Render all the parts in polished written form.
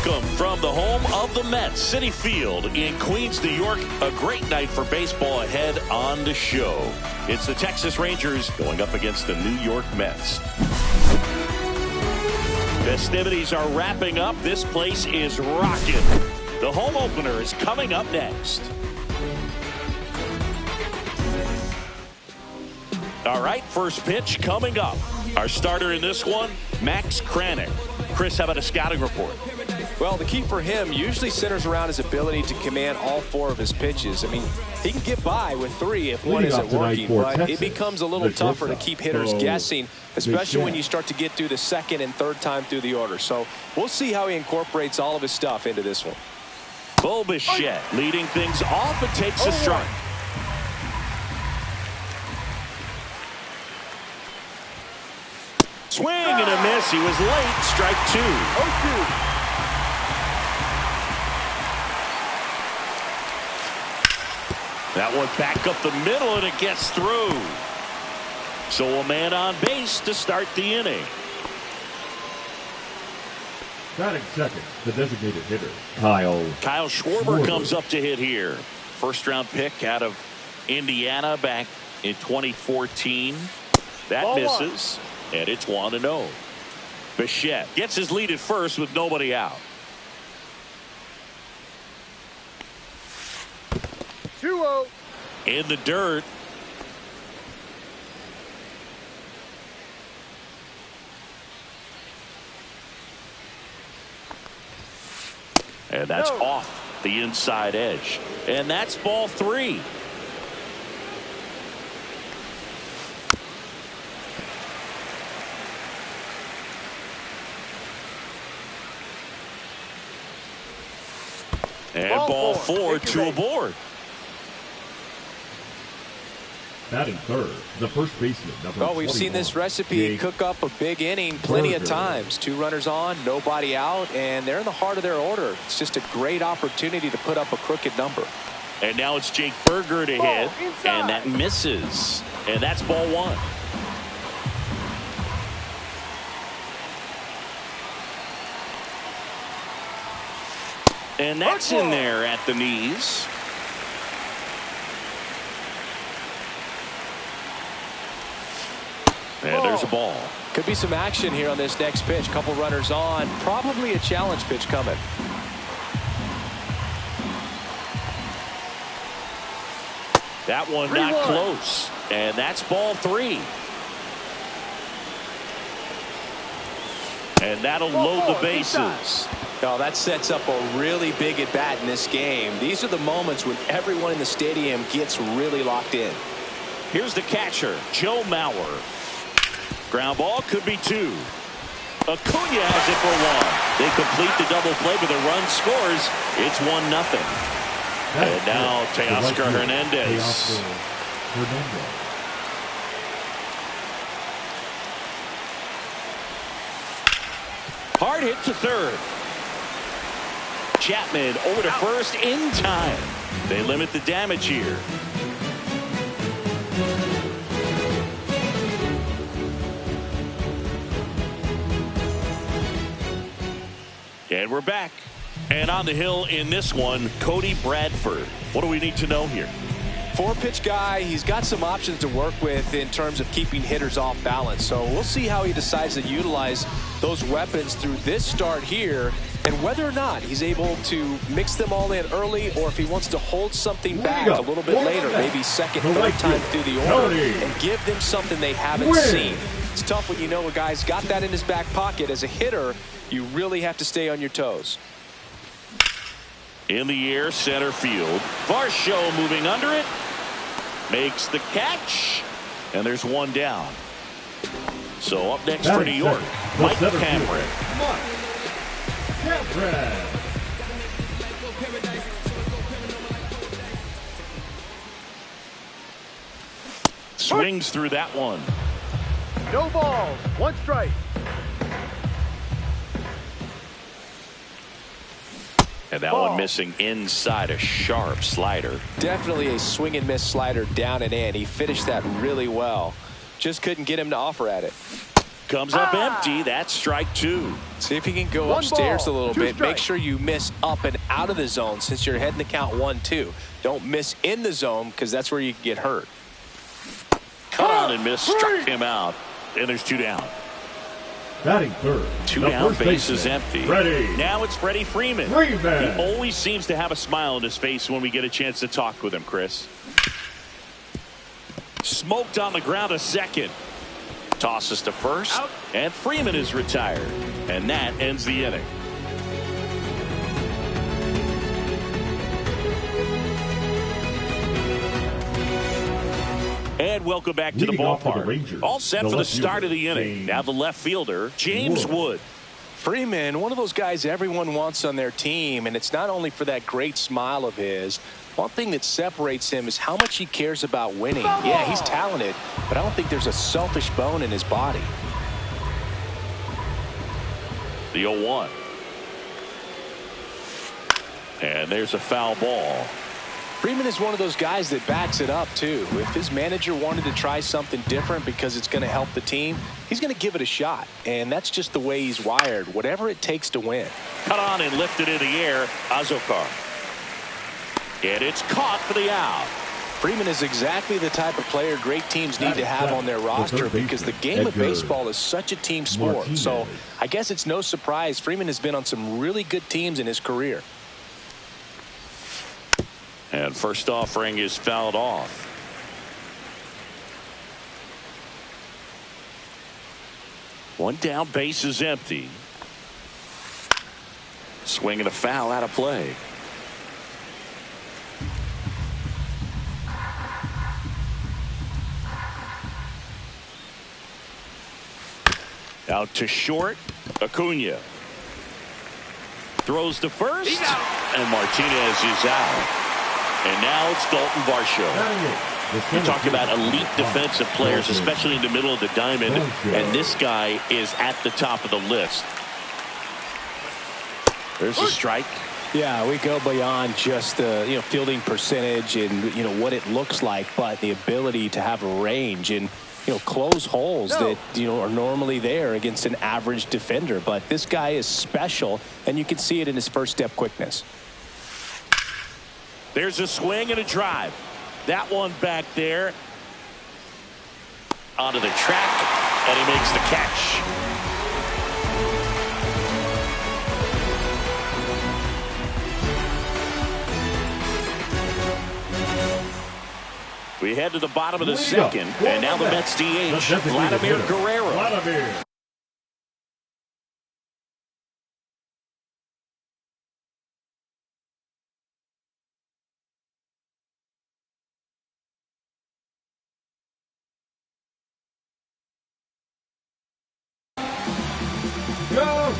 Welcome from the home of the Mets, Citi Field in Queens, New York. A great night for baseball ahead on the show. It's the Texas Rangers going up against the New York Mets. Festivities are wrapping up. This place is rocking. The home opener is coming up next. All right, first pitch coming up. Our starter in this one, Max Kranick. Chris, how about a scouting report? Well, the key for him usually centers around his ability to command all four of his pitches. I mean, he can get by with three if one isn't working, but it becomes a little tougher to keep hitters guessing, especially when you start to get through the second and third time through the order. So we'll see how he incorporates all of his stuff into this one. Bo Bichette leading things off and takes a strike. Swing and a miss. He was late. Strike two. 0-2. That one back up the middle, and it gets through. So a man on base to start the inning. Batting second, the designated hitter, Kyle Schwarber comes up to hit here. First round pick out of Indiana back in 2014. That misses, and it's 1-0. Bichette gets his lead at first with nobody out. 2-0. In the dirt. And that's off the inside edge. And that's ball three. And ball four to a board. Batting third, the first baseman, number 21. Well, we've seen this recipe cook up a big inning plenty of times. 2 runners on, nobody out, and they're in the heart of their order. It's just a great opportunity to put up a crooked number. And now it's Jake Berger to hit, and that misses. And that's ball one. And that's in there at the knees. And there's a ball. Could be some action here on this next pitch. Couple runners on. Probably a challenge pitch coming. That one not close. And that's ball three. And that'll load the bases. Oh, that sets up a really big at bat in this game. These are the moments when everyone in the stadium gets really locked in. Here's the catcher, Joe Mauer. Ground ball, could be two. Acuna has it for one. They complete the double play, but the run scores. It's 1-0. And now Teoscar Hernandez. Hard hit to third. Chapman over to first in time. They limit the damage here. And we're back. And on the hill in this one, Cody Bradford. What do we need to know here? 4-pitch guy. He's got some options to work with in terms of keeping hitters off balance. So we'll see how he decides to utilize those weapons through this start here, and whether or not he's able to mix them all in early, or if he wants to hold something back a little bit later, maybe second, third time through the order, and give them something they haven't seen. It's tough when you know a guy's got that in his back pocket. As a hitter, you really have to stay on your toes. In the air, center field. Varsho moving under it. Makes the catch. And there's one down. So up next for New York, Mike Cameron. Swings through that one. No balls, 1 strike. And that one missing inside, a sharp slider. Definitely a swing and miss slider down and in. He finished that really well. Just couldn't get him to offer at it. Comes up empty. That's strike two. See if you can go One upstairs ball, a little two bit. Make strikes. sure you miss up and out of the zone since you're heading to count 1-2. Don't miss in the zone because that's where you can get hurt. Cut on and miss. Struck him out. And there's two down. Batting third. Two the down, first base is baseman, empty. Freddie. Now it's Freddie Freeman. Freeman. He always seems to have a smile on his face when we get a chance to talk with him, Chris. Smoked on the ground a second. Tosses to first. Out. And Freeman is retired. And that ends the inning. And welcome back to the Leading off for the ballpark. Rangers, All set the for the left start fielder, of the inning. James Now the left fielder, James Wood. Freeman, one of those guys everyone wants on their team, and it's not only for that great smile of his. One thing that separates him is how much he cares about winning. Yeah, he's talented, but I don't think there's a selfish bone in his body. The 0-1. And there's a foul ball. Freeman is one of those guys that backs it up, too. If his manager wanted to try something different because it's going to help the team, he's going to give it a shot. And that's just the way he's wired, whatever it takes to win. Cut on and lifted in the air, Azokar. And it's caught for the out. Freeman is exactly the type of player great teams need to have on their roster because the game of baseball is such a team sport. So I guess it's no surprise Freeman has been on some really good teams in his career. And first offering is fouled off. One down, base is empty. Swing and a foul out of play. Out to short, Acuna. Throws to first, and Martinez is out. And now it's Dalton Varsho. You talk about elite defensive players, especially in the middle of the diamond, and this guy is at the top of the list. There's a strike. Yeah, we go beyond just the fielding percentage and what it looks like, but the ability to have a range and close holes that are normally there against an average defender. But this guy is special, and you can see it in his first step quickness. There's a swing and a drive. That one back there onto the track, and he makes the catch. We head to the bottom of the second, and now the Mets DH, Vladimir Guerrero.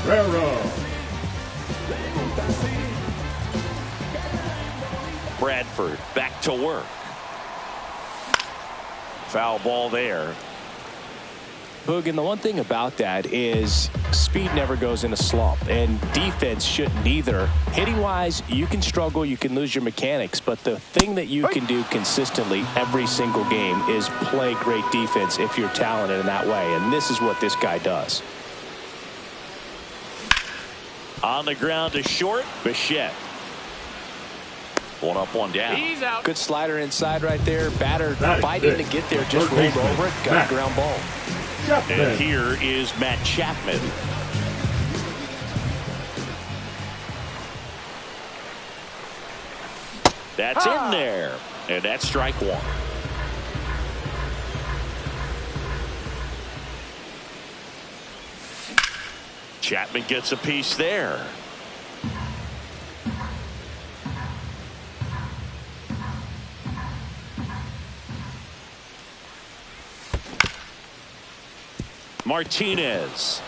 Guerrero. Bradford back to work. Foul ball there. Boog, and the one thing about that is speed never goes in a slump, and defense shouldn't either. Hitting wise, you can struggle, you can lose your mechanics, but the thing that you can do consistently every single game is play great defense if you're talented in that way, and this is what this guy does. On the ground to short, Bichette. One up, one down. He's out. Good slider inside right there. Batter fighting to get there, just rolled over it, got a ground ball. And here is Matt Chapman. That's in there, and that's strike one. Chapman gets a piece there. Martinez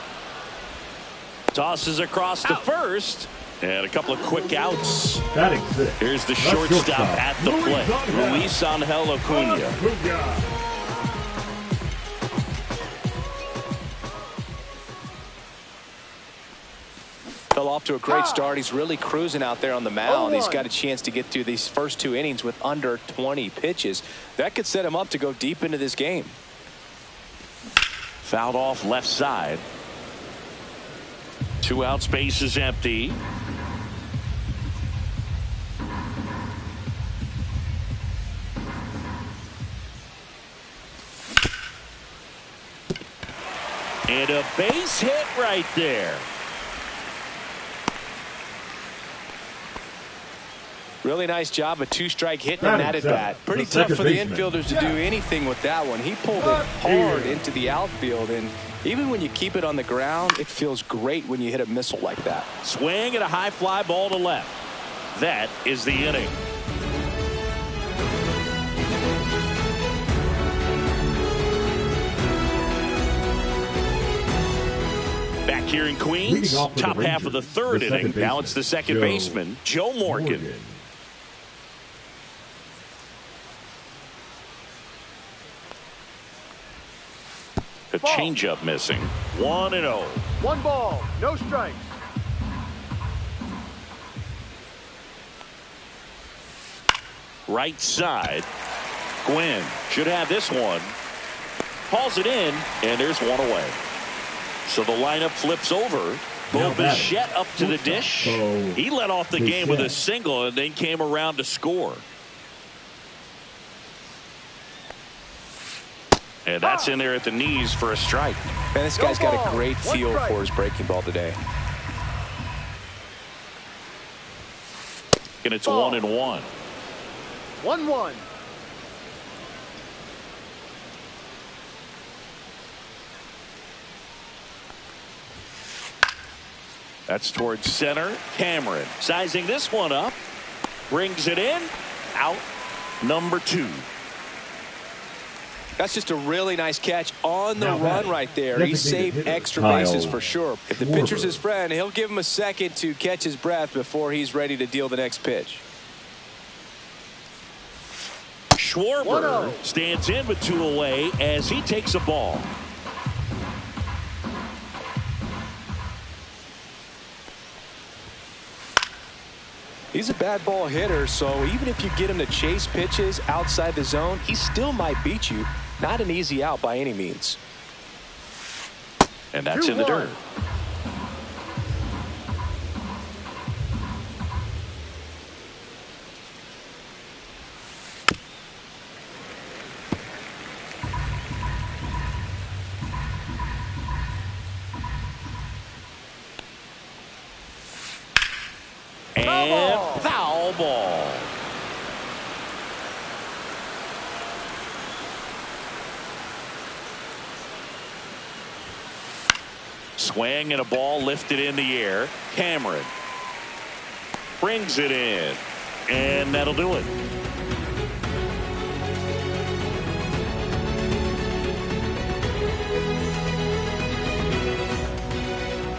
tosses across the first, and a couple of quick outs. Here's the shortstop at the plate, Luis Angel Acuna. Fell off to a great start. He's really cruising out there on the mound. He's got a chance to get through these first two innings with under 20 pitches. That could set him up to go deep into this game. Fouled off left side. 2 out, space is empty. And a base hit right there. Really nice job, a 2-strike hitting him that at bat. Pretty tough for the infielders to do anything with that one. He pulled it hard into the outfield, and even when you keep it on the ground, it feels great when you hit a missile like that. Swing and a high fly ball to left. That is the inning. Back here in Queens, top half of the third inning. Now it's the second baseman, Joe Morgan. A changeup missing. 1-0. 1 ball, no strikes. Right side. Gwynn should have this one. Hauls it in, and there's one away. So the lineup flips over. Bo Bichette up to the dish. He led off the game with a single and then came around to score. And that's in there at the knees for a strike. Man, this guy's got a great feel for his breaking ball today. And it's 1-1. 1-1. That's towards center. Cameron sizing this one up. Brings it in. Out. Number 2. That's just a really nice catch on the run right there. He saved extra bases for sure. If the pitcher's his friend, he'll give him a second to catch his breath before he's ready to deal the next pitch. Schwarber stands in with 2 away as he takes a ball. He's a bad ball hitter, so even if you get him to chase pitches outside the zone, he still might beat you. Not an easy out by any means. And that's in the dirt. And foul ball. Swing and a ball lifted in the air. Cameron brings it in, and that'll do it.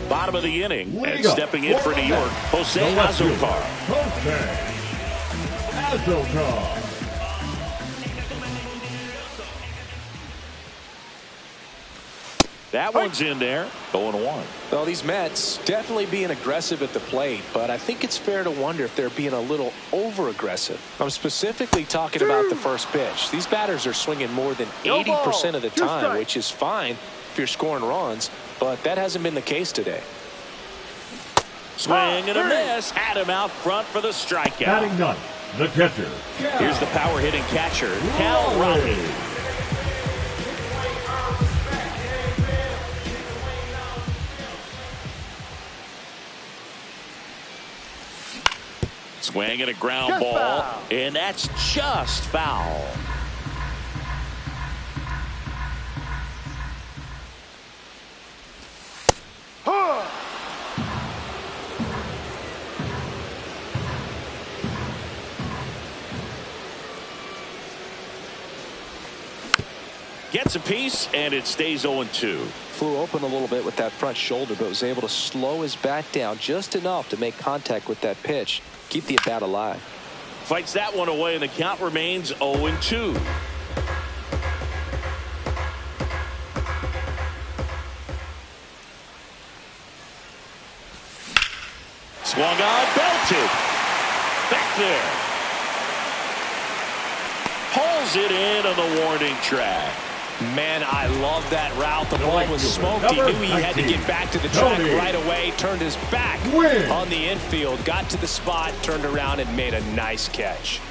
Bottom of the inning, and stepping in for New York, Jose Azocar. That one's in there. 0-1. Well, these Mets definitely being aggressive at the plate, but I think it's fair to wonder if they're being a little over-aggressive. I'm specifically talking about the first pitch. These batters are swinging more than 80% of the time, which is fine if you're scoring runs, but that hasn't been the case today. Swing and a miss. Had him out front for the strikeout. Batting ninth, the catcher. Here's the power-hitting catcher, Cal Raleigh. Swing and a ground ball, and that's just foul. Gets a piece, and it stays 0-2. Flew open a little bit with that front shoulder, but was able to slow his bat down just enough to make contact with that pitch. Keep the at-bat alive. Fights that one away, and the count remains 0-2. Swung on, belted. Back there. Pulls it in on the warning track. Man, I love that route. The ball was smoked. He knew he had to get back to the track right away. Turned his back on the infield. Got to the spot, turned around, and made a nice catch.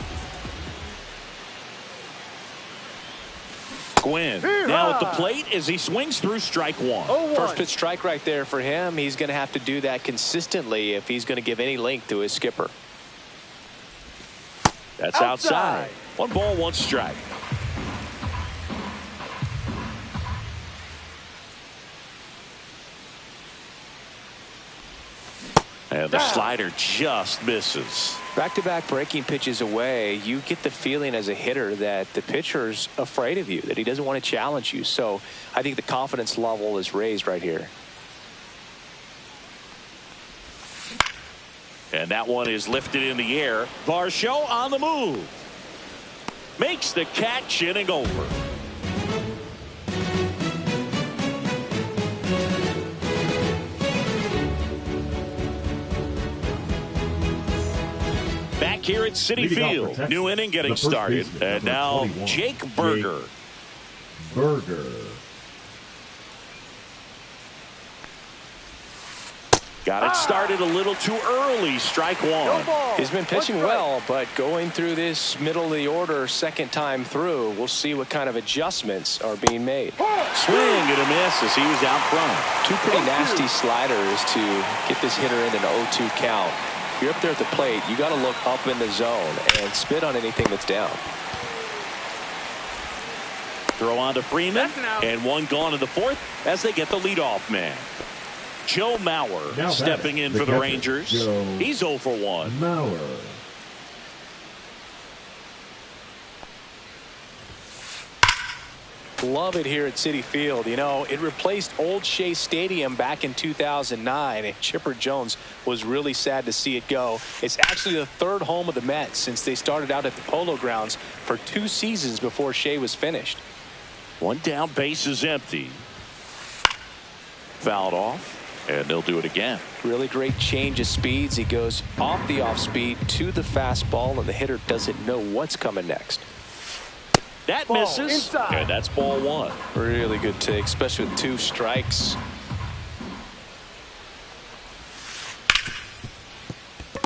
Gwynn now at the plate as he swings through strike one. First pitch strike right there for him. He's going to have to do that consistently if he's going to give any length to his skipper. That's outside. 1 ball, 1 strike. And the slider just misses. Back-to-back breaking pitches away, you get the feeling as a hitter that the pitcher's afraid of you, that he doesn't want to challenge you. So I think the confidence level is raised right here. And that one is lifted in the air. Varsho on the move. Makes the catch, inning over. Back here at Citi Field. New inning getting started. And now Jake Berger. Got it started a little too early. Strike one. He's been pitching well, but going through this middle of the order second time through, we'll see what kind of adjustments are being made. Swing and a miss as he was out front. Two pretty nasty sliders to get this hitter in an 0-2 count. If you're up there at the plate, you got to look up in the zone and spit on anything that's down. Throw on to Freeman, and one gone in the fourth as they get the leadoff man. Joe Mauer stepping in for the Rangers. He's 0 for 1. Love it here at Citi Field. You know, it replaced Old Shea Stadium back in 2009, and Chipper Jones was really sad to see it go. It's actually the third home of the Mets since they started out at the Polo Grounds for 2 seasons before Shea was finished. One down, base is empty. Fouled off. And they'll do it again. Really great change of speeds. He goes off the off speed to the fastball, and the hitter doesn't know what's coming next. That misses. Inside. And that's ball 1. Really good take, especially with 2 strikes.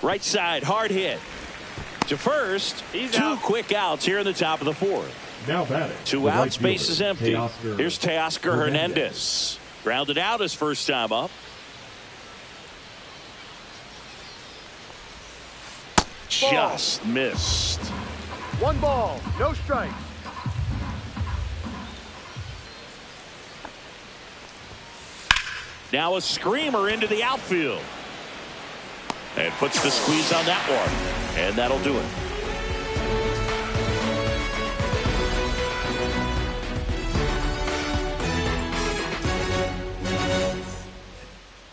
Right side, hard hit. To first. He's 2 quick outs here in the top of the 4th. Now batting. 2 outs, base is empty. Here's Teoscar Hernandez. Grounded out his first time up. Just missed. 1 ball, no strikes. Now a screamer into the outfield. And puts the squeeze on that one. And that'll do it.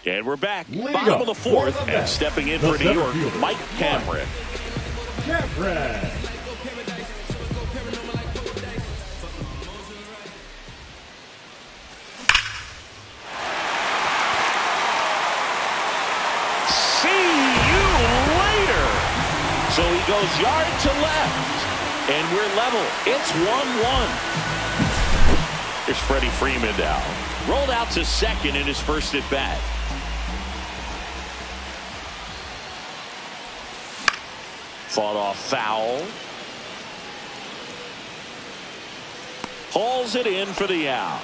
And we're back. Bottom of the 4th. And stepping in for New York, Mike Cameron. See you later. So he goes yard to left. And we're level. It's 1-1. Here's Freddie Freeman now. Rolled out to second in his first at bat. Fought off foul. Hauls it in for the out.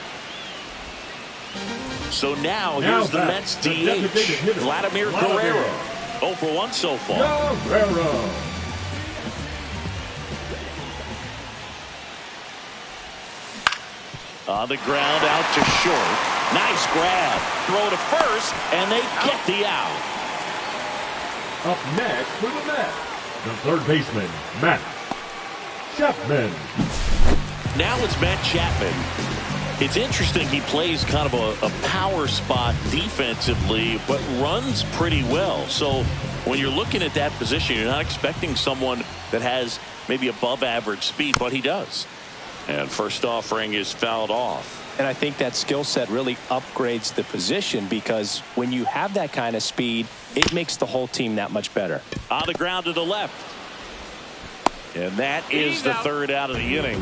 So now here's the Mets DH, Vladimir Guerrero. 0 for 1 so far. Guerrero. On the ground, out to short. Nice grab. Throw to first, and they get the out. Up next for the Mets, the third baseman, Matt Chapman. Now it's Matt Chapman. It's interesting, he plays kind of a power spot defensively, but runs pretty well. So when you're looking at that position, you're not expecting someone that has maybe above average speed, but he does. And first offering is fouled off. And I think that skill set really upgrades the position, because when you have that kind of speed, it makes the whole team that much better. On the ground to the left. And that is the third out of the inning.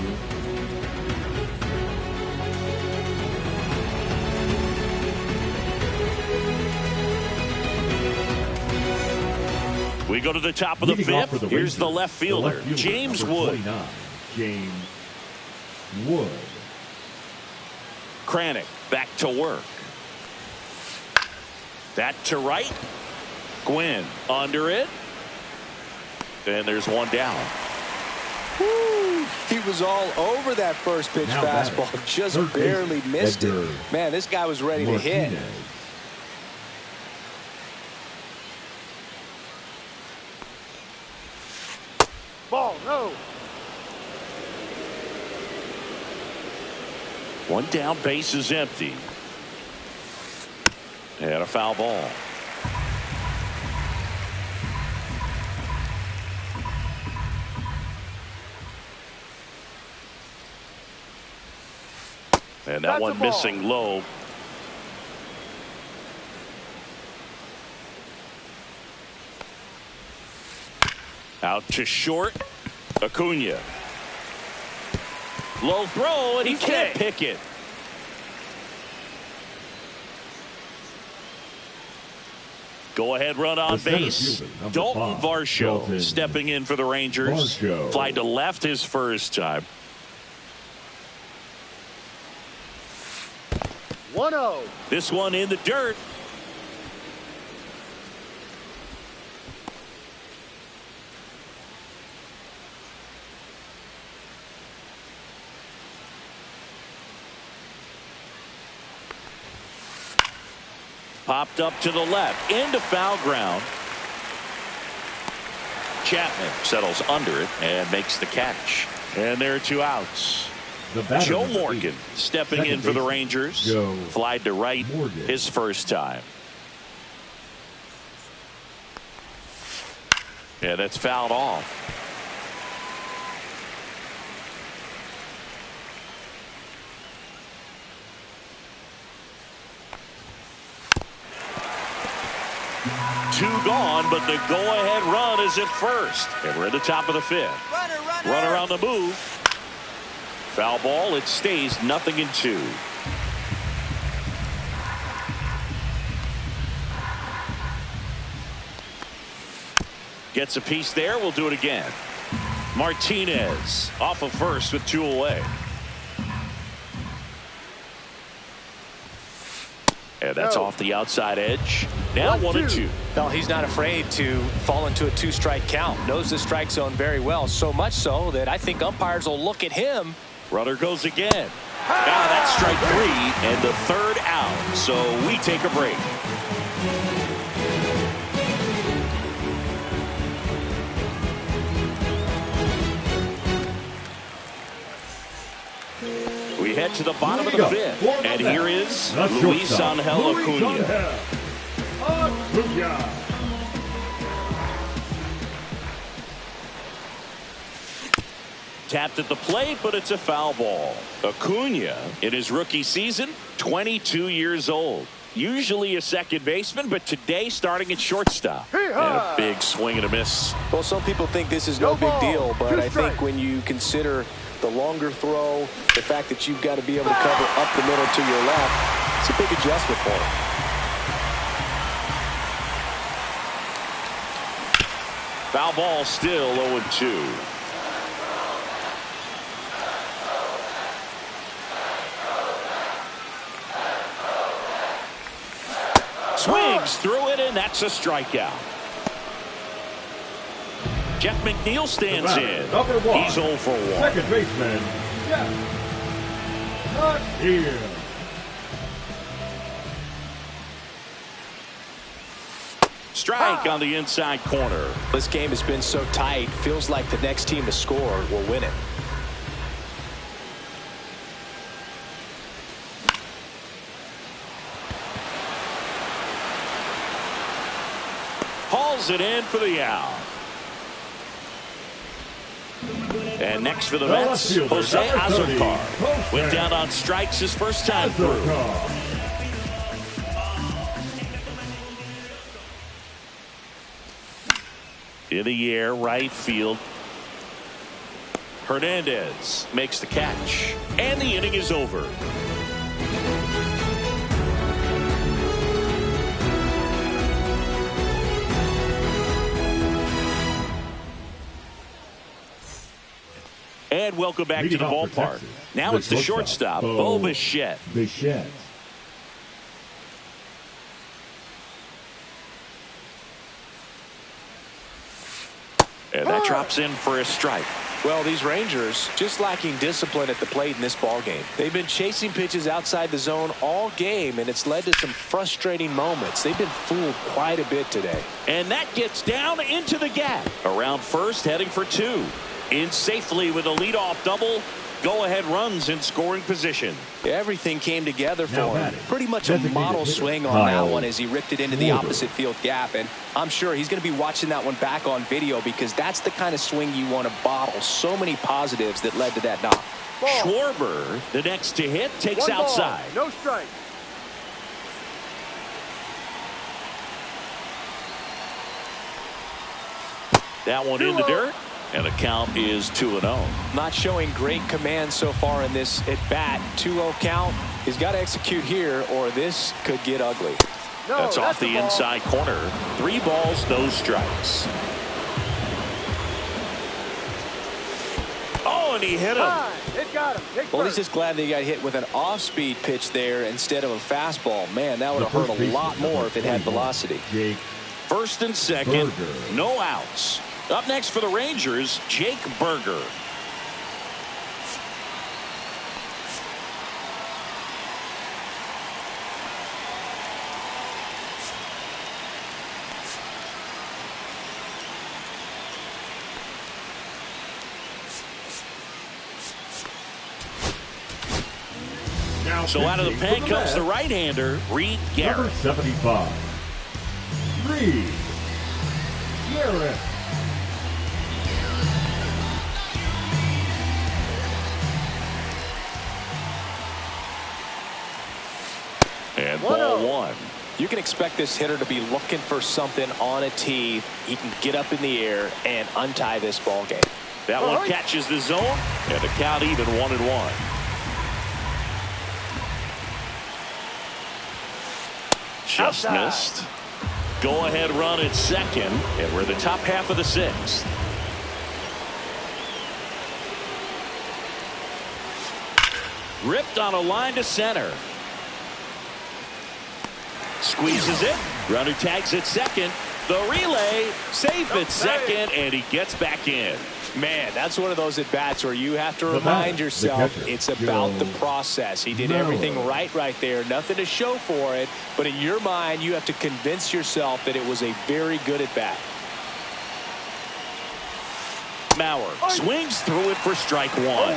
go to the top of the fifth. Here's the left fielder, James Wood. James Wood. Kranick back to work. That to right. Gwynn under it. And there's one down. Woo. He was all over that first pitch fastball. Just barely missed it. Man, this guy was ready to hit. Ball, no. One down, base is empty. And a foul ball. And that one missing low. Out to short. Acuna. Low throw, and he can't pick it. Go ahead, run on base. Dalton Varsho stepping in for the Rangers. Fly to left his first time. 1-0. This one in the dirt. Popped up to the left into foul ground. Chapman settles under it and makes the catch. And there are two outs. Joe Morgan stepping in for the Rangers. Flied to right his first time. Yeah, that's fouled off. Two gone, but the go-ahead run is at first. And we're at the top of the fifth. Runner on the move. Foul ball. It stays 0-2. Gets a piece there. We'll do it again. Martinez off of first with two away. And that's off the outside edge. Now 1-2. No, he's not afraid to fall into a two-strike count. Knows the strike zone very well. So much so that I think umpires will look at him. Runner goes again. Now that's strike three and the third out. So we take a break. We head to the bottom of the fifth. And here is Luis Angel Acuna. Tapped at the plate, but it's a foul ball. Acuna, in his rookie season, 22 years old. Usually a second baseman, but today starting at shortstop. And a big swing and a miss. Well, some people think this is no big deal, but I think when you consider the longer throw, the fact that you've got to be able to cover up the middle to your left, it's a big adjustment for him. Foul ball, still 0-2. Swings through it, and that's a strikeout. Jeff McNeil stands in. He's 0 for 1. Second baseman, Jeff. Not here. Strike on the inside corner. This game has been so tight. Feels like the next team to score will win it. Hauls it in for the out. And next for the Mets, Jose Azocar. Went down on strikes his first time through. In the air, right field. Hernandez makes the catch. And the inning is over. And welcome back to the ballpark. Now it's the shortstop, Bo Bichette. And that drops in for a strike. Well, these Rangers just lacking discipline at the plate in this ball game. They've been chasing pitches outside the zone all game, and it's led to some frustrating moments. They've been fooled quite a bit today. And that gets down into the gap. Around first, heading for 2. In safely with a leadoff double. Go-ahead runs in scoring position. Everything came together for him. Pretty much a model swing on that one as he ripped it into the opposite field gap. And I'm sure he's going to be watching that one back on video because that's the kind of swing you want to bottle. So many positives that led to that knock. Schwarber, the next to hit, takes outside. No strike. That one in the dirt. And the count is 2-0. Not showing great command so far in this at bat. 2-0 count. He's got to execute here or this could get ugly. No, that's off the inside corner. 3 balls, no strikes. Oh, and he hit him. It got him. Well, he's just glad that he got hit with an off-speed pitch there instead of a fastball. Man, that would have hurt a lot more if it had velocity. First and second, no outs. Up next for the Rangers, Jake Burger. So out of the pen comes the right-hander, Reed Garrett. Number 75, Reed Garrett. And ball 1. You can expect this hitter to be looking for something on a tee. He can get up in the air and untie this ball game. That one catches the zone, and the count even 1-1. Just missed. Go ahead run at second, and we're in the top half of the 6th. Ripped on a line to center. Squeezes it. Runner tags at second. The relay safe at second, and he gets back in. Man, that's one of those at bats where you have to remind yourself it's about the process. He did everything right there. Nothing to show for it, but in your mind you have to convince yourself that it was a very good at bat. Mauer swings through it for strike 1.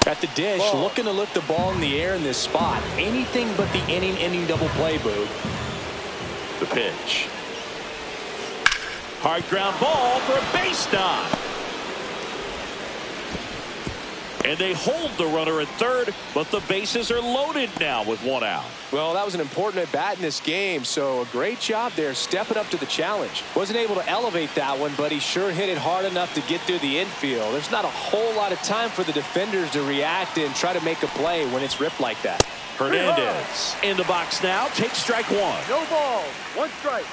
At the dish, looking to lift the ball in the air in this spot. Anything but the inning double play, Boo. The pitch. Hard ground ball for a base knock. And they hold the runner at third, but the bases are loaded now with 1 out. Well, that was an important at bat in this game, so a great job there stepping up to the challenge. Wasn't able to elevate that one, but he sure hit it hard enough to get through the infield. There's not a whole lot of time for the defenders to react and try to make a play when it's ripped like that. Hernandez in the box now, takes strike 1. No balls, 1 strike.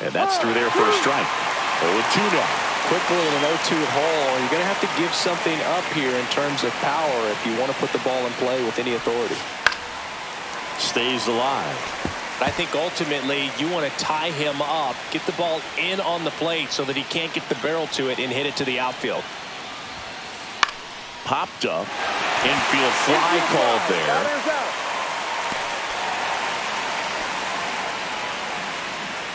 And that's through there for a strike. 0-2 now. Quickly in an 0-2 hole, you're going to have to give something up here in terms of power if you want to put the ball in play with any authority. Stays alive. I think ultimately you want to tie him up, get the ball in on the plate so that he can't get the barrel to it and hit it to the outfield. Popped up. Infield fly called there.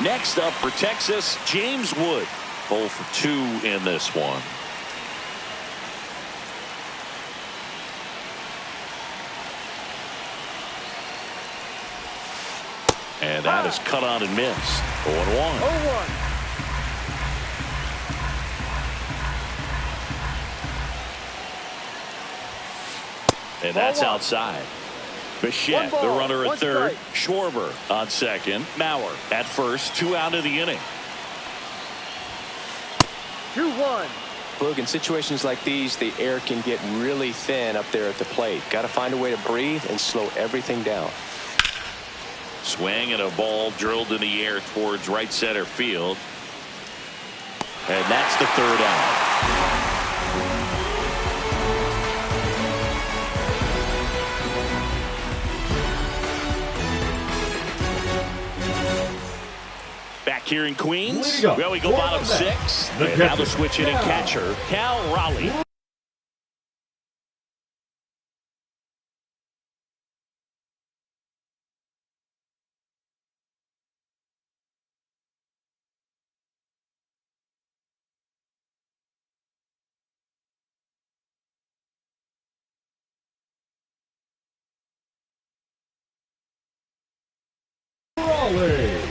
Next up for Texas, James Wood. 0 for 2 in this one. And that is cut on and missed. 0-1. 0-1. And that's outside. Bichette, the runner at third. Schwarber on second. Mauer at first. 2 out of the inning. 2-1. Boog, in situations like these, the air can get really thin up there at the plate. Got to find a way to breathe and slow everything down. Swing and a ball drilled in the air towards right center field. And that's the third out. Back here in Queens, well, we go bottom six. And now the switch hitting catcher, Cal Raleigh. Raleigh.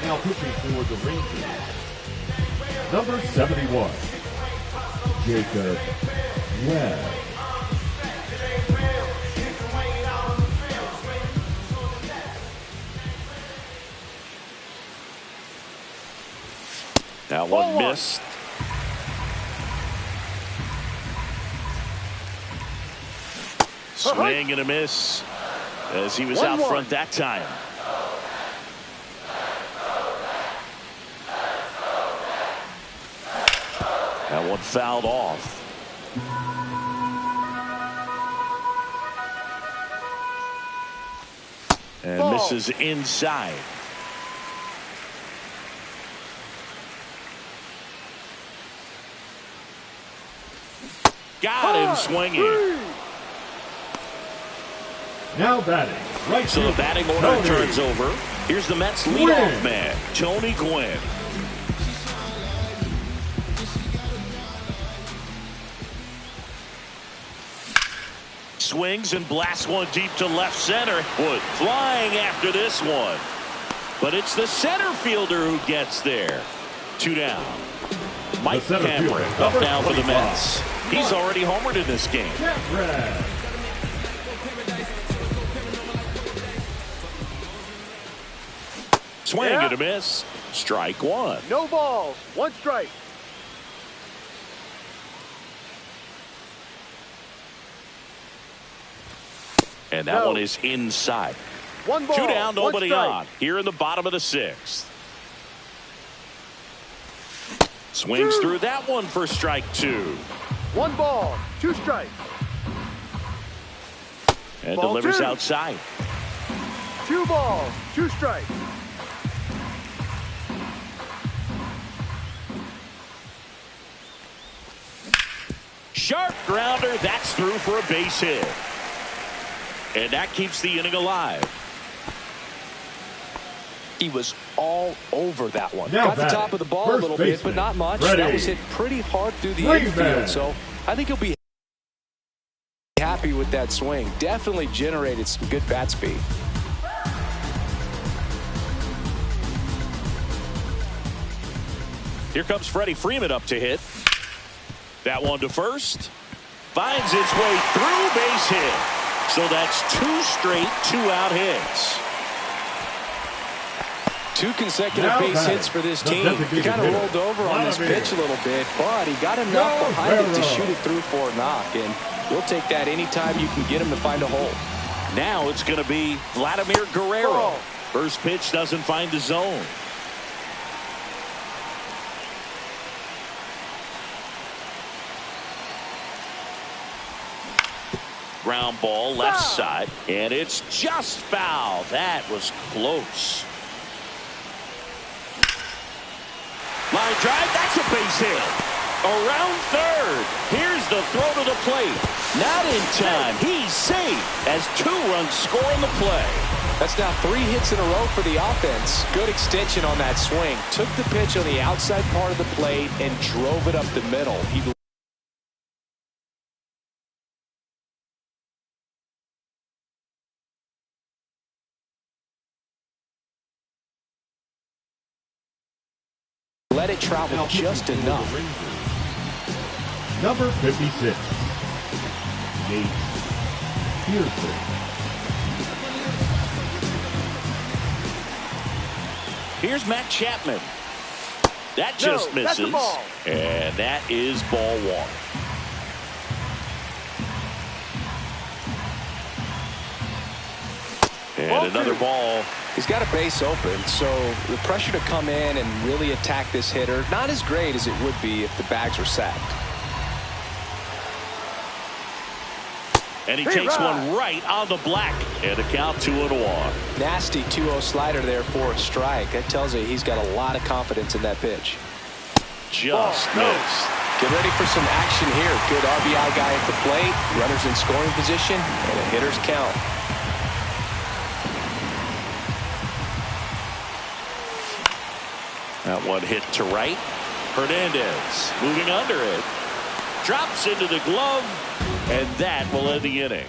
Now pitching for the Rangers, number 71, Jacob Webb. That one missed. Swing and a miss as he was out front that time. That one fouled off. And misses inside. Got him swinging. Now batting, right. So the batting order turns over. Here's the Mets leadoff man, Tony Gwynn. Swings and blasts one deep to left center. Wood flying after this one. But it's the center fielder who gets there. 2 down. Mike Cameron up now for the Mets. He's already homered in this game. Swing and a miss. Strike one. No balls. 1 strike. And that one is inside. 1 ball. 2 down, nobody 1 strike. on. Here in the bottom of the 6th. Swings through that one for strike 2. 1 ball. 2 strikes. And Ball delivers 2. outside. 2 balls. 2 strikes. Sharp grounder. That's through for a base hit. And that keeps the inning alive. He was all over that one. Now got the top of the ball a little bit, but not much. That was hit pretty hard through the infield. So I think he'll be happy with that swing. Definitely generated some good bat speed. Here comes Freddie Freeman up to hit. That one to first. Finds its way through, base hit. So that's 2 straight 2-out hits. 2 consecutive base hits for this team. He kind of rolled over on this pitch a little bit, but he got enough behind it to shoot it through for a knock. And we'll take that anytime you can get him to find a hole. Now it's going to be Vladimir Guerrero. First pitch doesn't find the zone. Ground ball left side, and it's just foul. That was close. Line drive, that's a base hit. Around third. Here's the throw to the plate. Not in time. He's safe as 2 runs score on the play. That's now 3 hits in a row for the offense. Good extension on that swing. Took the pitch on the outside part of the plate and drove it up the middle. He let it travel just enough. Number 56, Nate Pearson. Here's Matt Chapman. That just No, that's a misses. ball. And that is ball one. And Ball another two. ball. He's got a base open, so the pressure to come in and really attack this hitter, not as great as it would be if the bags were sacked. And he Hey, takes Rod. one right on the black. And a count 2-1. Nasty 2-0 slider there for a strike. That tells you he's got a lot of confidence in that pitch. Just Ball, no. missed. Get ready for some action here. Good RBI guy at the plate. Runners in scoring position. And a hitter's count. That one hit to right. Hernandez moving under it. Drops into the glove. And that will end the inning.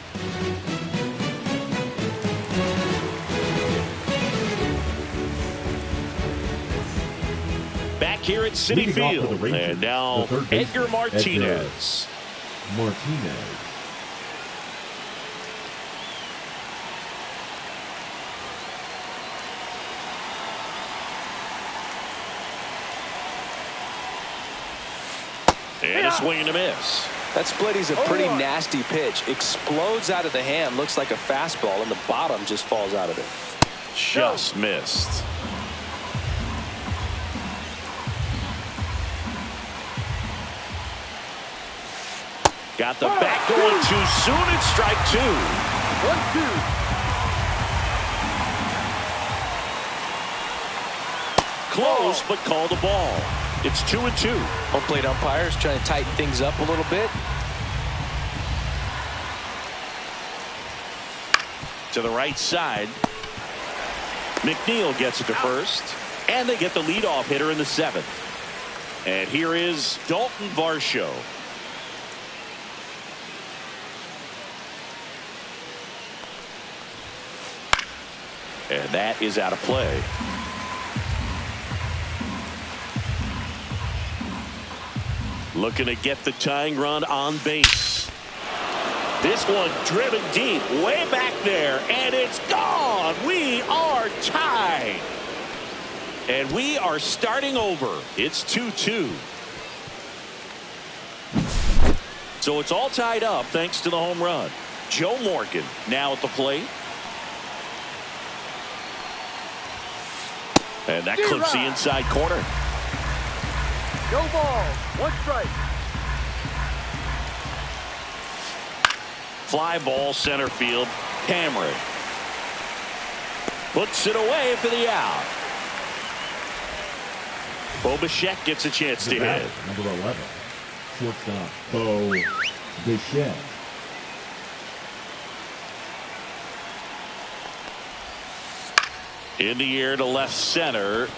Back here at Citi Leading off for the Field. Rangers, And now the third baseman, Edgar Martinez. Martinez. And a swing and a miss. That splitty's a pretty 0-1. nasty pitch. Explodes out of the hand. Looks like a fastball, and the bottom just falls out of it. Just missed. Got the back going too soon. It's strike two. 1-2. Close, but called a ball. It's 2-2. Home plate umpires trying to tighten things up a little bit. To the right side. McNeil gets it to first. And they get the leadoff hitter in the seventh. And here is Dalton Varsho. And that is out of play. Looking to get the tying run on base. This one driven deep, way back there, and it's gone. We are tied. And we are starting over. It's 2-2. So it's all tied up thanks to the home run. Joe Morgan now at the plate. And that clips the inside corner. No ball. 1 strike. Fly ball center field. Cameron puts it away for the out. Bo Bichette gets a chance to hit. Number 11. Shortstop Bo Bichette. In the air to left center.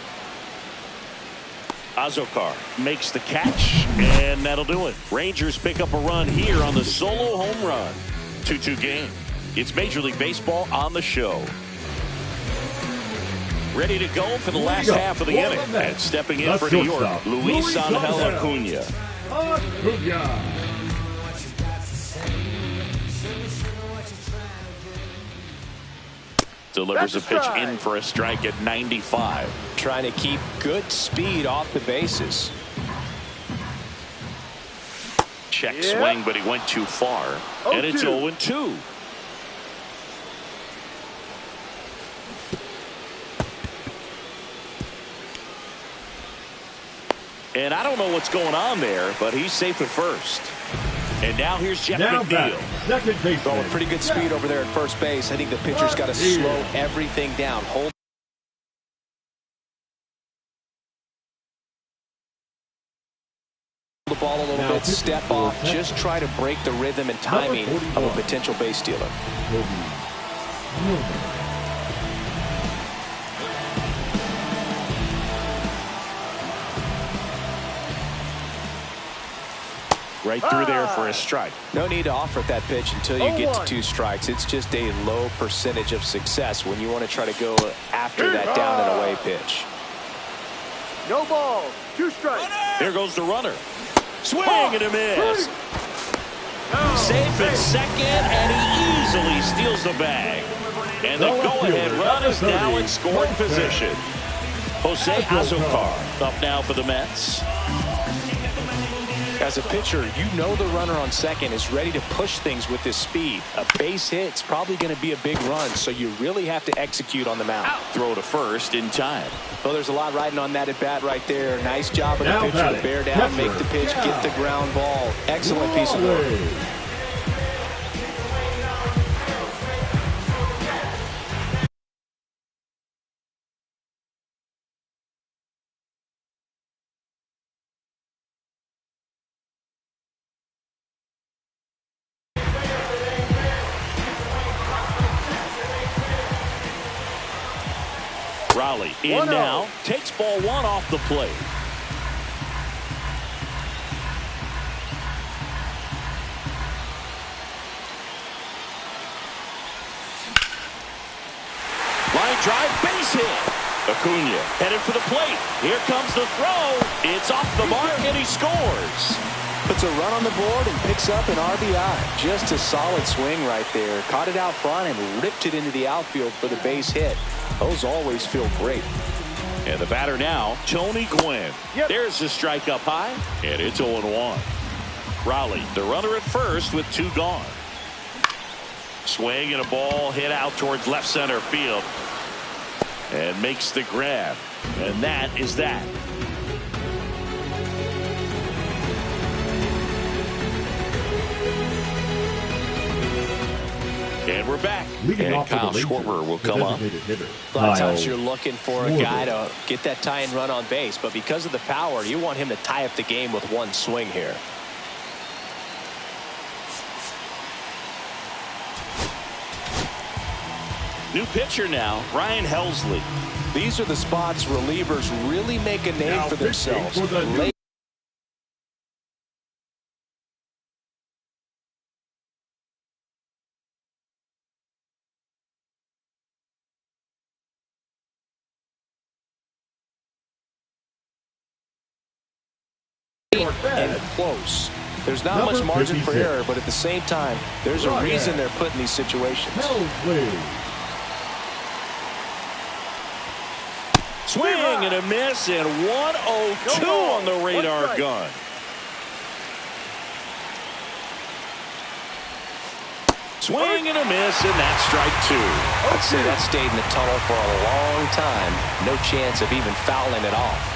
Azokar makes the catch, and that'll do it. Rangers pick up a run here on the solo home run. 2-2 game. It's Major League Baseball on the show. Ready to go for the last half of the inning. And stepping in for New York, Luis Angel Acuna. Acuna. Delivers a pitch in for a strike at 95. Trying to keep good speed off the bases. Check swing, but he went too far. And it's 0-2. And I don't know what's going on there, but he's safe at first. And now here's Jeff McNeil. Second baseman. Throwing pretty good speed over there at first base. I think the pitcher's got to slow everything down. Hold the ball a little bit, step off, just try to break the rhythm and timing of a potential base stealer. Right through there for a strike. No need to offer that pitch until you get to 2 strikes. It's just a low percentage of success when you want to try to go after that down and away pitch. No ball. 2 strikes. There goes the runner. Swing and a miss. Safe at second, and he easily steals the bag. And the go-ahead run is now in scoring position. Jose Azocar up now for the Mets. As a pitcher, you know the runner on second is ready to push things with his speed. A base hit's probably going to be a big run, so you really have to execute on the mound. Throw to first in time. Well, there's a lot riding on that at bat right there. Nice job of the pitcher to bear down, make the pitch, get the ground ball. Excellent piece of work. Raleigh in now, takes ball one off the plate. Line drive, base hit. Acuna headed for the plate. Here comes the throw. It's off the mark and he scores. Puts a run on the board and picks up an RBI. Just a solid swing right there. Caught it out front and ripped it into the outfield for the base hit. Those always feel great. And the batter now, Tony Gwynn. There's the strike up high, and it's 0-1. Raleigh, the runner at first with two gone. Swing and a ball hit out towards left center field. And makes the grab. And that is that. And we're back. And Kyle Schwarber will come up. A lot of times you're looking for a guy to get that tying run on base, but because of the power, you want him to tie up the game with one swing here. New pitcher now, Ryan Helsley. These are the spots relievers really make a name for themselves. And close. There's not much margin for error, but at the same time, there's a reason they're put in these situations. Swing and a miss, and 1-0-2 on the radar gun. Swing and a miss, and that's strike two. I'd say that stayed in the tunnel for a long time. No chance of even fouling it off.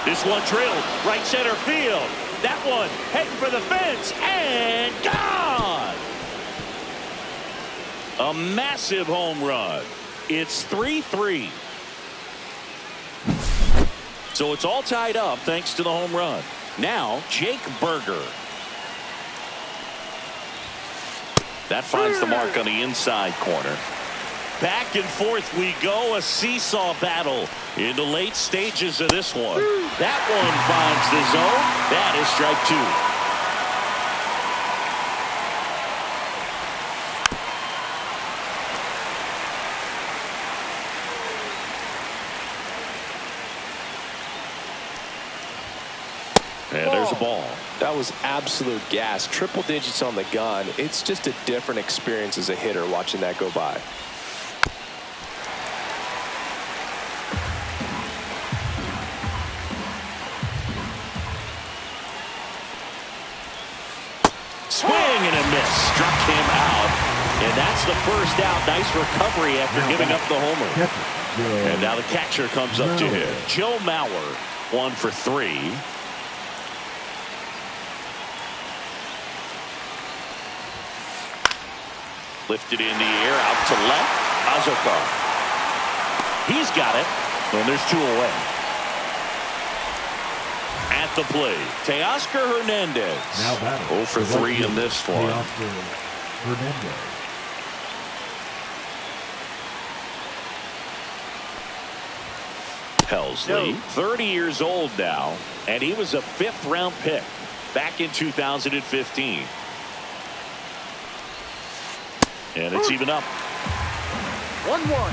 This one drilled right center field. That one heading for the fence and gone. A massive home run. It's 3-3. So it's all tied up thanks to the home run. Now Jake Berger. That finds the mark on the inside corner. Back and forth we go, a seesaw battle in the late stages of this one. That one finds the zone. That is strike two. And there's a ball. That was absolute gas. Triple digits on the gun. It's just a different experience as a hitter watching that go by. Swing and a miss. Struck him out. And that's the first out. Nice recovery after giving up the homer. And now the catcher comes up to him. Joe Mauer, 1 for 3. Lifted in the air, out to left. Azocar. He's got it. And there's 2 away. At the plate, Teoscar Hernandez. 0 for 3 in this one. Helsley, 30 years old now, and he was a 5th-round pick back in 2015. And it's even up. 1-1.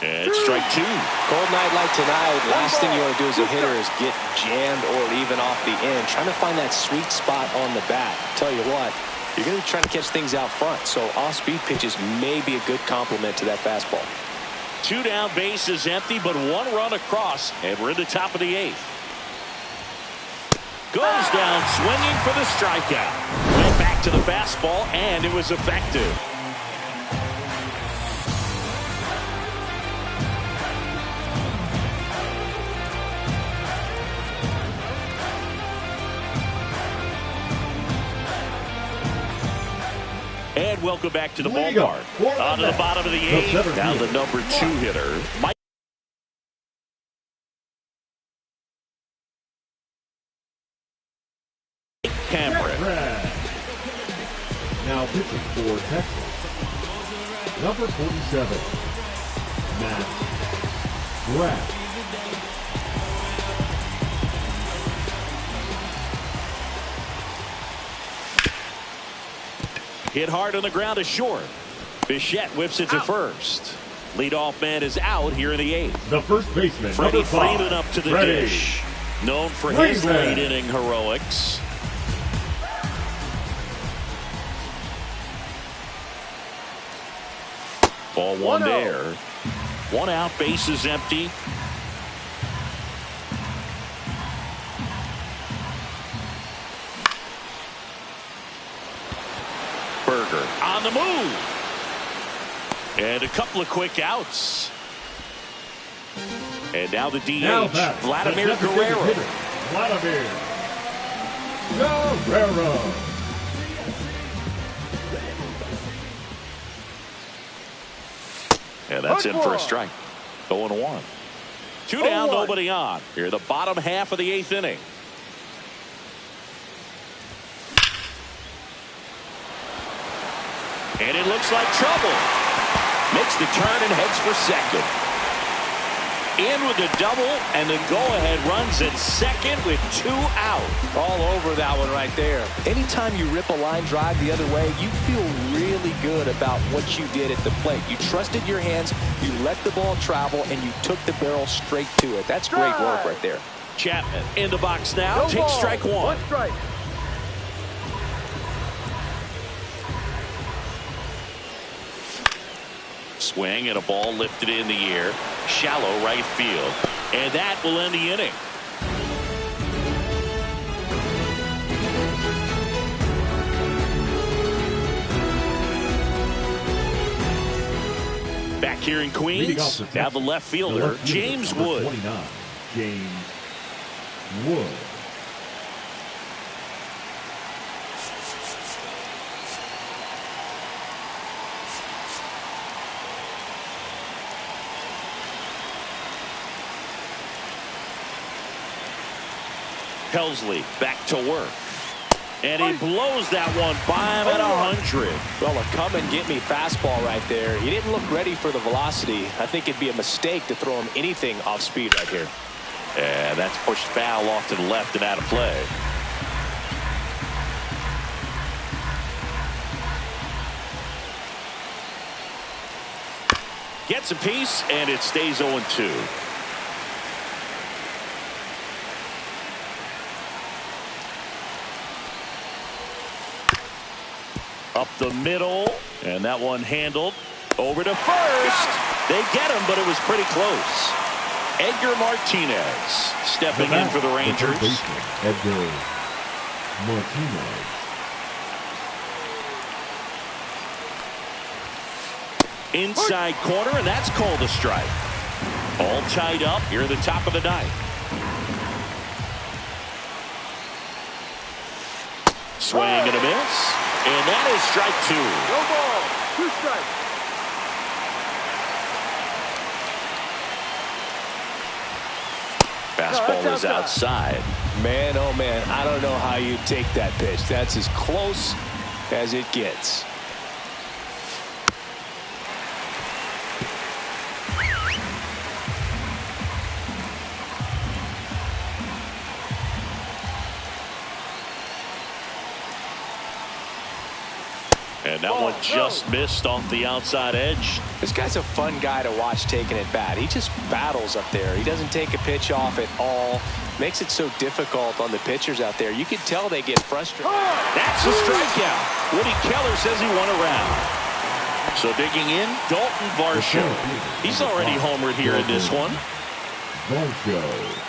And strike two. Cold night like tonight, last thing you want to do as a hitter is get jammed or even off the end. Trying to find that sweet spot on the bat. Tell you what, you're going to be trying to catch things out front, so off-speed pitches may be a good complement to that fastball. 2 down, bases empty, but 1 run across, and we're in the top of the 8th. Goes down swinging for the strikeout. Went back to the fastball, and it was effective. And welcome back to the ballpark. On to the bottom of the 8th. Now the number 2 hitter, Mike Cameron. Now pitching for Texas, number 47, Matt Graff. Hit hard on the ground to short. Bichette whips it to first. Leadoff man is out here in the 8th. The first baseman, Freddie number 5, Freeman up to the Freddie dish. Known for Freeman. his late inning heroics. Ball 1 there. 1 out, bases empty. Berger on the move. And a couple of quick outs. And now the DH, Vladimir Guerrero. Vladimir Guerrero. And that's in for a strike. 0-1. 2 down, nobody on. Here, the bottom half of the 8th inning. And it looks like trouble. Makes the turn and heads for second. In with the double, and the go-ahead runs at second with 2 out. All over that one right there. Anytime you rip a line drive the other way, you feel really good about what you did at the plate. You trusted your hands, you let the ball travel, and you took the barrel straight to it. That's great work right there. Chapman in the box now. Takes strike 1. 1 strike. Swing and a ball lifted in the air. Shallow right field. And that will end the inning. Back here in Queens, now the left fielder, James Wood. 29, James Wood. Helsley back to work. And he blows that one by him at 100. Well, a come and get me fastball right there. He didn't look ready for the velocity. I think it'd be a mistake to throw him anything off speed right here. And that's pushed foul off to the left and out of play. Gets a piece, and it stays 0-2. Up the middle, and that one handled over to first. They get him, but it was pretty close. Edgar Martinez stepping in for the Rangers. Edgar Martinez. Inside corner, and that's called a strike. All tied up here at the top of the 9th. Swing and a miss. And that is strike 2. No ball. 2 strikes. Fastball is outside. Man, oh man, I don't know how you take that pitch. That's as close as it gets. And that one just missed off the outside edge. This guy's a fun guy to watch taking at bat. He just battles up there. He doesn't take a pitch off at all. Makes it so difficult on the pitchers out there. You can tell they get frustrated. That's a strikeout. Woody Keller says he won a round. So digging in, Dalton Varsho. He's already homered here in this one. Varsho.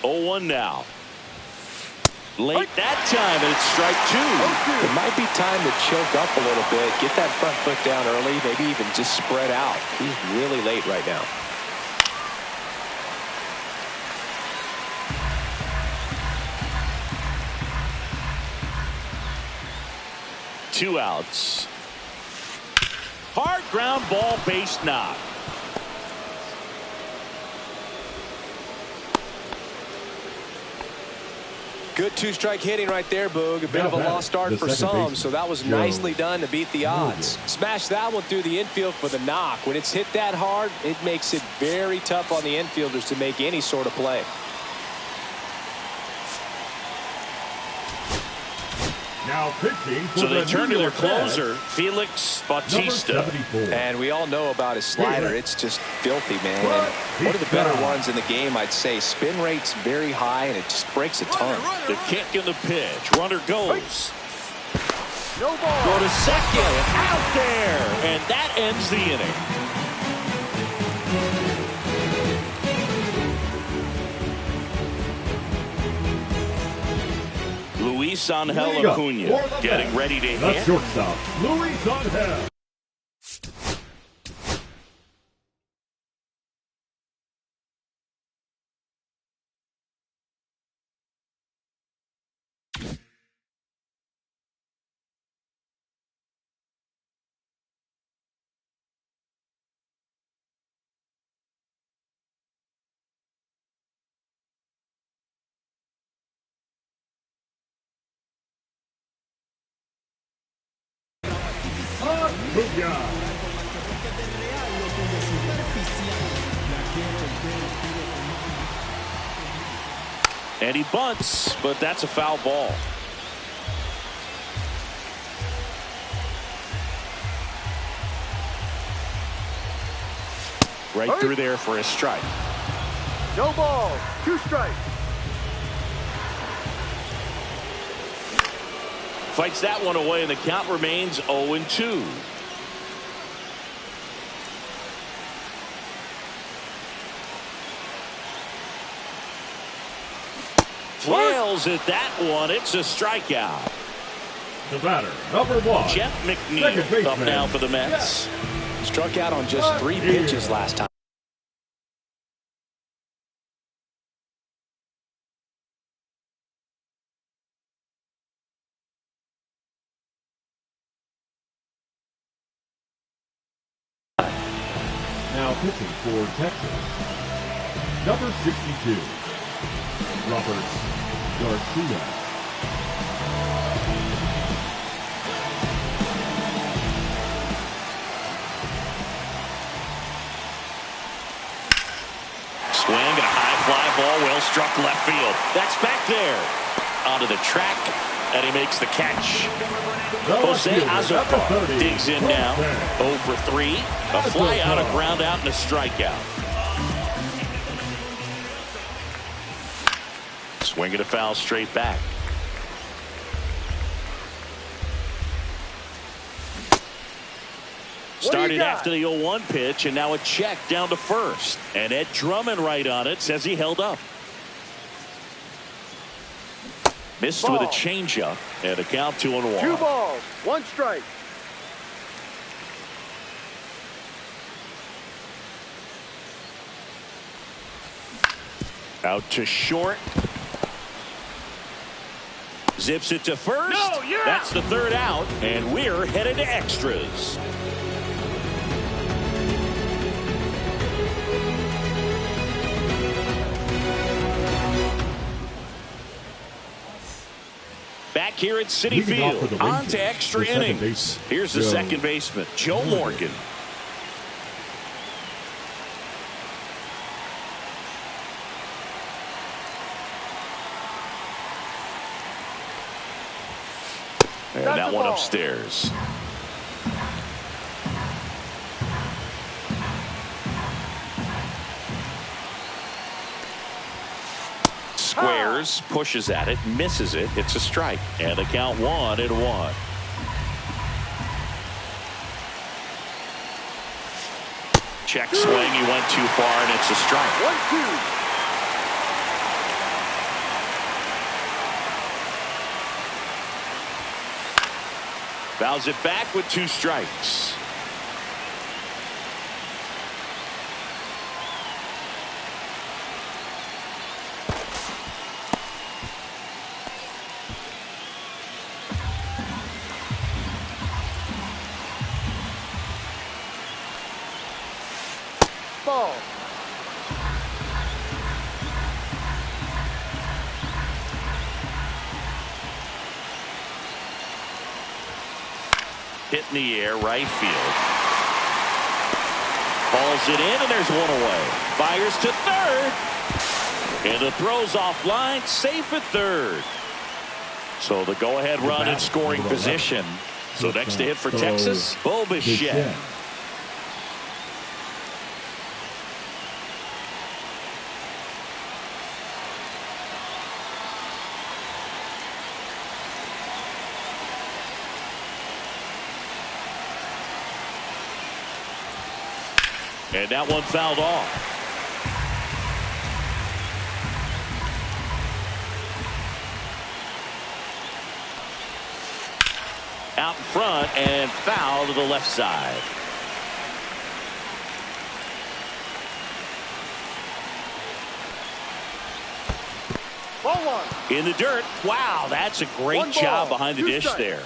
Oh, 1 now. Late that time, and it's strike 2. It might be time to choke up a little bit, get that front foot down early, maybe even just spread out. He's really late right now. Two outs. Hard ground ball, base knock. Good two-strike hitting right there, Boog. A bit of a lost start for some, so that was nicely done to beat the odds. Smash that one through the infield for the knock. When it's hit that hard, it makes it very tough on the infielders to make any sort of play. Now pitching for so they turn to their Cubs, closer, Felix Bautista. And we all know about his slider. It's just filthy, man. And one of the better ones in the game, I'd say. Spin rate's very high, and it just breaks a ton. The kick in the pitch. Runner goes. No ball. Go to second. Out there. And that ends the inning. Luis Angel Acuna getting ready to hit. That's shortstop, Luis Angel. And he bunts, but that's a foul ball. Right through there for a strike. No ball. 2 strikes. Fights that one away, and the count remains 0-2. Flails at that one. It's a strikeout. The batter, number 1. Jeff McNeil up now for the Mets. Struck out on just 3 pitches last time. Now pitching for Texas, number 62, Robert Garcia. Swing and a high fly ball, well struck left field. That's back there. Onto the track, and he makes the catch. Jose Azocar digs in now. 0 for 3. A fly out, a ground out, and a strikeout. Swing and a foul straight back. Started after the 0-1 pitch, and now a check down to first. And Ed Drummond right on it, says he held up. Missed with a changeup, and a count 2-1. 2 balls, 1 strike. Out to short. Zips it to first. That's the 3rd out, and we're headed to extras. Back here at Citi Leading off for Field, the on Rangers, to extra the second innings. baseman, Here's the Joe second baseman, Joe Morgan. And That's that the one ball. upstairs. Squares, pushes at it, misses it. It's a strike. And the count 1-1. Check swing. He went too far, and it's a strike. 1-2. Fouls it back with 2 strikes. Ball. Hit in the air, right field. Balls it in, and there's one away. Fires to third. And the throw's offline, safe at third. So the go-ahead run in scoring position. So next to hit for Texas, Bo Bichette. And that one fouled off. Out in front and foul to the left side. Ball 1. In the dirt. Wow, that's a great One ball, job behind the 2 dish strikes. there.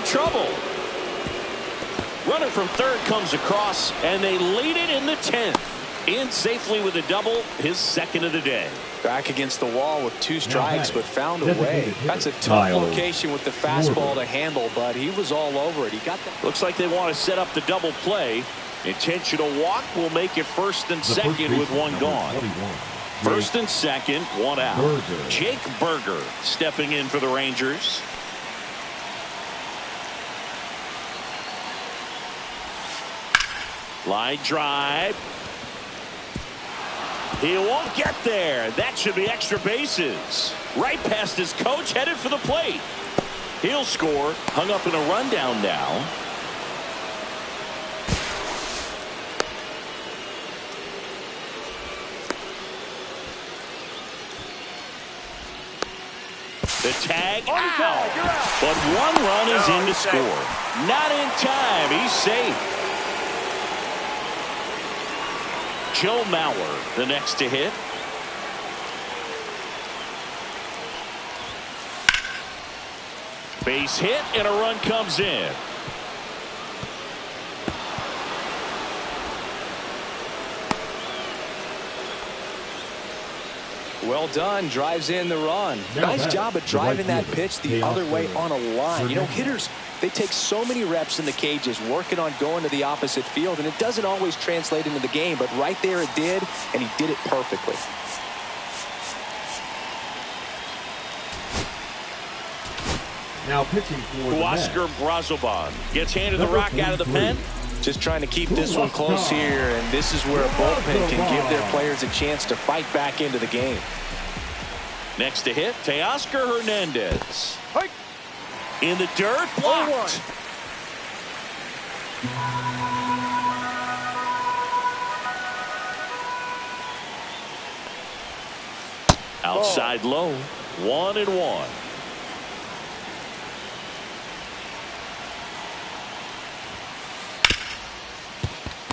Trouble. Runner from third comes across, and they lead it in the 10th. In safely with a double, his second of the day. Back against the wall with 2 strikes, but found a way. That's a tough Kyle location with the fastball to handle, but he was all over it. He got that. Looks like they want to set up the double play. Intentional walk will make it first and second with one gone. First and second, one out. Berger. Jake Berger stepping in for the Rangers. Line drive. He won't get there. That should be extra bases. Right past his coach, headed for the plate. He'll score. Hung up in a rundown now. The tag out. But one run is in to score. Not in time. He's safe. Joe Mauer, the next to hit. Base hit, and a run comes in. Well done. Drives in the run. Nice job of driving that pitch the other way on a line. You know, hitters, they take so many reps in the cages working on going to the opposite field, and it doesn't always translate into the game, but right there it did, and he did it perfectly. Now pitching for Oscar Brazoban gets handed the rock out of the pen. Just trying to keep this one close here, and this is where a bullpen can give their players a chance to fight back into the game. Next to hit, Teoscar Hernandez. Hike. In the dirt, blocked. Outside low, 1-1.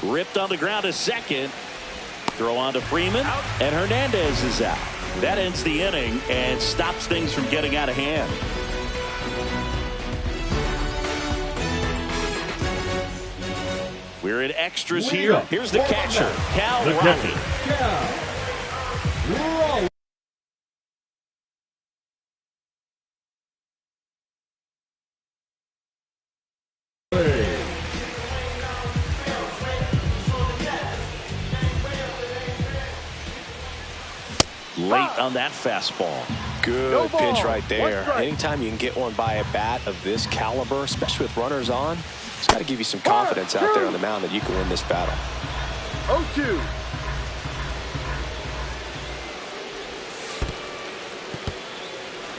Ripped on the ground to second. Throw on to Freeman, and Hernandez is out. That ends the inning and stops things from getting out of hand. We're in extras here. Here's the catcher, Cal The Raleigh. catcher, Cal Raleigh. Late on that fastball. Good pitch right there. One strike. Anytime you can get one by a bat of this caliber, especially with runners on, it's got to give you some confidence out there on the mound that you can win this battle. 0-2.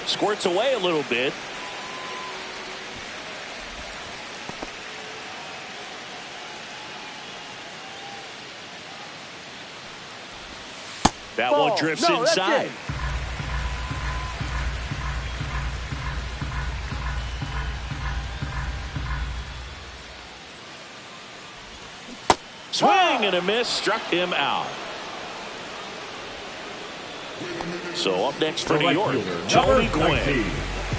Squirts away a little bit. That one drifts inside. Swing and a miss, struck him out. So up next for New York, Tony Gwynn.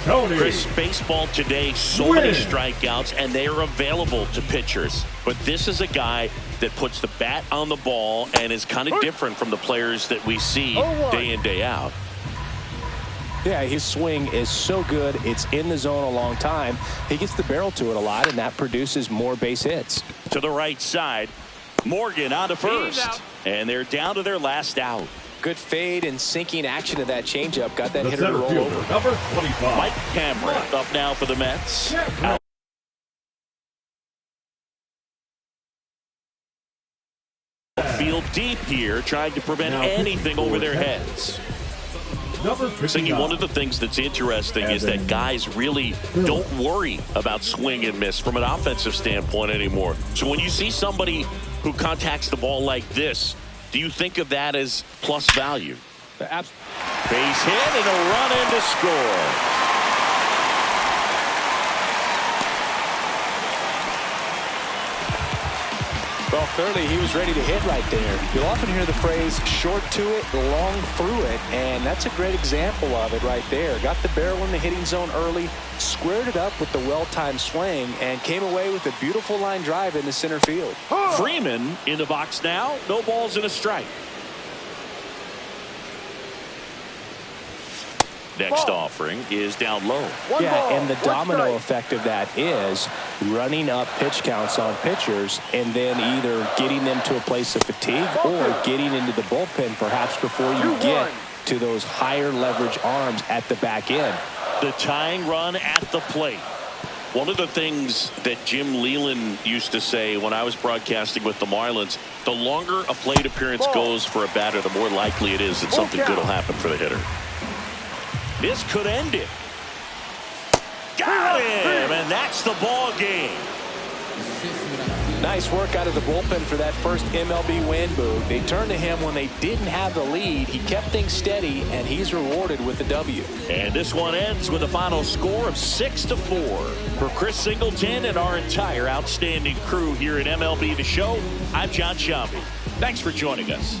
Chris, baseball today, so many strikeouts, and they are available to pitchers. But this is a guy that puts the bat on the ball and is kind of different from the players that we see day in, day out. Yeah, his swing is so good. It's in the zone a long time. He gets the barrel to it a lot, and that produces more base hits. To the right side, Morgan on to first. And they're down to their last out. Good fade and sinking action of that changeup. Got that hitter to roll over. Number 25. Mike Cameron up now for the Mets. Field deep here, trying to prevent anything over their heads. Thinking one of the things that's interesting is that guys really don't worry about swing and miss from an offensive standpoint anymore. So when you see somebody who contacts the ball like this, do you think of that as plus value? Base hit and a run in to score. Well, clearly he was ready to hit right there. You'll often hear the phrase short to it, long through it, and that's a great example of it right there. Got the barrel in the hitting zone early, squared it up with the well-timed swing, and came away with a beautiful line drive into center field. Freeman in the box now. No balls and a strike. Next offering is down low. And the domino effect of that is running up pitch counts on pitchers and then either getting them to a place of fatigue or getting into the bullpen perhaps before you get to those higher leverage arms at the back end. The tying run at the plate. One of the things that Jim Leland used to say when I was broadcasting with the Marlins, the longer a plate appearance goes for a batter, the more likely it is that something good will happen for the hitter. This could end it. Got him, and that's the ball game. Nice work out of the bullpen for that first MLB win, Boo. They turned to him when they didn't have the lead. He kept things steady, and he's rewarded with the W. And this one ends with a final score of 6-4. For Chris Singleton and our entire outstanding crew here at MLB The Show, I'm John Shambi. Thanks for joining us.